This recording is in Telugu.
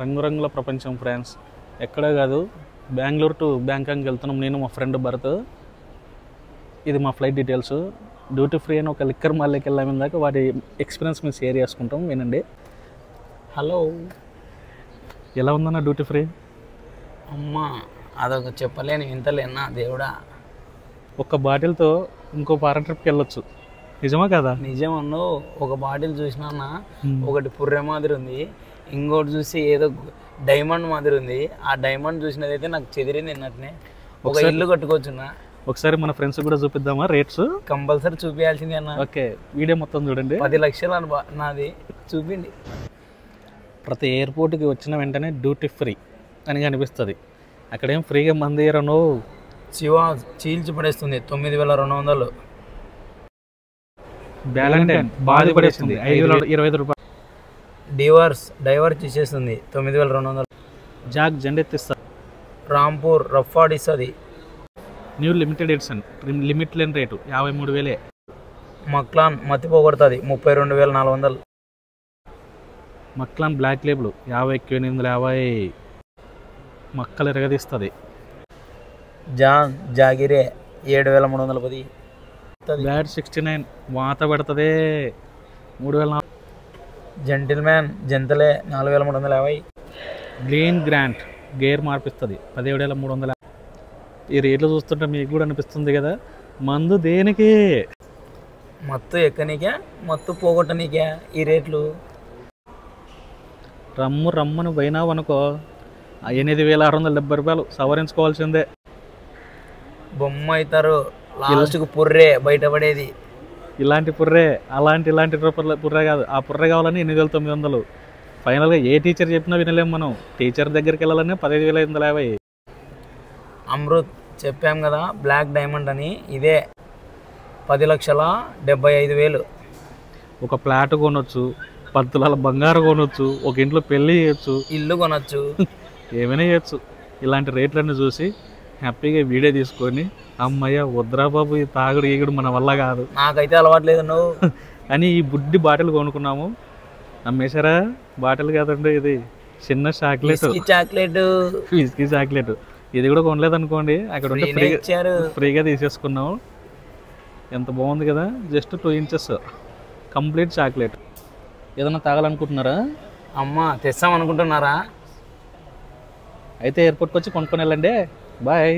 రంగురంగుల ప్రపంచం ఫ్రెండ్స్. ఎక్కడే కాదు, బెంగళూరు టు బ్యాంకాక్ వెళ్తున్నాం నేను మా ఫ్రెండ్ భరత్. ఇది మా ఫ్లైట్ డీటెయిల్స్. డ్యూటీ ఫ్రీ అని ఒక లిక్కర్ మాల్లోకి వెళ్ళాము ఇందాక, వాటి ఎక్స్పీరియన్స్ మేము షేర్ చేసుకుంటాం, వినండి. హలో, ఎలా ఉందన్న డ్యూటీ ఫ్రీ? అమ్మా అదొక చెప్పలేని వింతలేనా దేవుడా. ఒక బాటిల్తో ఇంకో పార ట్రిప్కి వెళ్ళొచ్చు, నిజమా కదా? నిజమన్ను. ఒక బాటిల్ చూసినా ఒకటి పుర్రె మాదిరి ఉంది, ఇంకోటి చూసి ఏదో డైమండ్ మాదిరి ఉంది. ఆ డైమండ్ చూసినదైతే నాకు చెదిరింది నిన్నట్నే. ఒక ఇల్లు కట్టుకోవచ్చున్నా. ఒకసారి మన ఫ్రెండ్స్ కూడా చూపిద్దామా రేట్స్? కంపల్సరీ చూపించాల్సిందే అన్న. ఓకే, వీడియో మొత్తం చూడండి. 10 లక్షలు నాది, చూపిండి. ప్రతి ఎయిర్పోర్ట్కి వచ్చిన వెంటనే డ్యూటీ ఫ్రీ అని కనిపిస్తుంది. అక్కడేం ఫ్రీగా మంది ఇయ్యరను. శివ చీల్చి పడేస్తుంది 9200. బ్యాలెంటైన్ బాధ పడేస్తుంది 525 రూపాయలు. డైవర్స్ ఇచ్చేస్తుంది 9200. జాక్ జెండెత్తిస్తారు. రాంపూర్ రఫ్ఫాడ్ ఇస్తుంది. న్యూ లిమిటెడ్ ఎడిషన్, లిమిట్ లేని రేటు 53,000. మక్లాన్ మత్తిపోగొడుతుంది 32,400. Macallan black label 50,850. మక్కలు ఎరగదీస్తుంది. జాగిరే 7,310. బ్యాడ్ 69 వాత పెడుతుంది 3,400. జెంటిల్మ్యాన్ జంతలే 4,350. గ్రీన్ గ్రాంట్ గేర్ మార్పిస్తుంది 17,350. ఈ రేట్లు చూస్తుంటే మీకు కూడా అనిపిస్తుంది కదా, మందు దేనికి? మత్తు ఎక్కనికే, మత్తు పోగొట్టనికే ఈ రేట్లు. రమ్మను పోయినావు అనుకో, 8,670 రూపాయలు సవరించుకోవాల్సిందే. బొమ్మ అవుతారు లాస్ట్కు పుర్రే బయటపడేది. ఇలాంటి పుర్రే, ఇలాంటి పుర్రే కాదు, ఆ పుర్రే కావాలని 8,900. ఫైనల్గా ఏ టీచర్ చెప్పినా వినలేము మనం. టీచర్ దగ్గరికి వెళ్ళాలని 15,550. అమృత్ చెప్పాం కదా, బ్లాక్ డైమండ్ అని, ఇదే 10,75,000. ఒక ఫ్లాట్ కొనొచ్చు, 10 తులాల బంగారం కొనొచ్చు, ఒక ఇంట్లో పెళ్లి చేయొచ్చు, ఇల్లు కొనొచ్చు, ఏమైనా చేయొచ్చు. ఇలాంటి రేట్లన్నీ చూసి హ్యాపీగా వీడియో తీసుకొని, అమ్మయ్య వద్దురా బాబు ఈ తాగుడు ఈగుడు మన వల్ల కాదు, నాకైతే అలవాట్లేదు నువ్వు అని ఈ బుడ్డి బాటిల్ కొనుక్కున్నాము. నమ్మేశారా? బాటిల్ కాదండి, ఇది చిన్న చాక్లెట్, విస్కీ చాక్లెట్. ఇది కూడా కొనలేదు అనుకోండి, అక్కడ ఉంటే ఫ్రీగా తీసేసుకున్నాము. ఎంత బాగుంది కదా, జస్ట్ 2 ఇంచెస్ కంప్లీట్ చాక్లెట్. ఏదైనా తాగాలనుకుంటున్నారా? అమ్మ తెస్తాం అనుకుంటున్నారా? అయితే ఎయిర్పోర్ట్కి వచ్చి కొనుక్కొని వెళ్ళండి. బాయ్.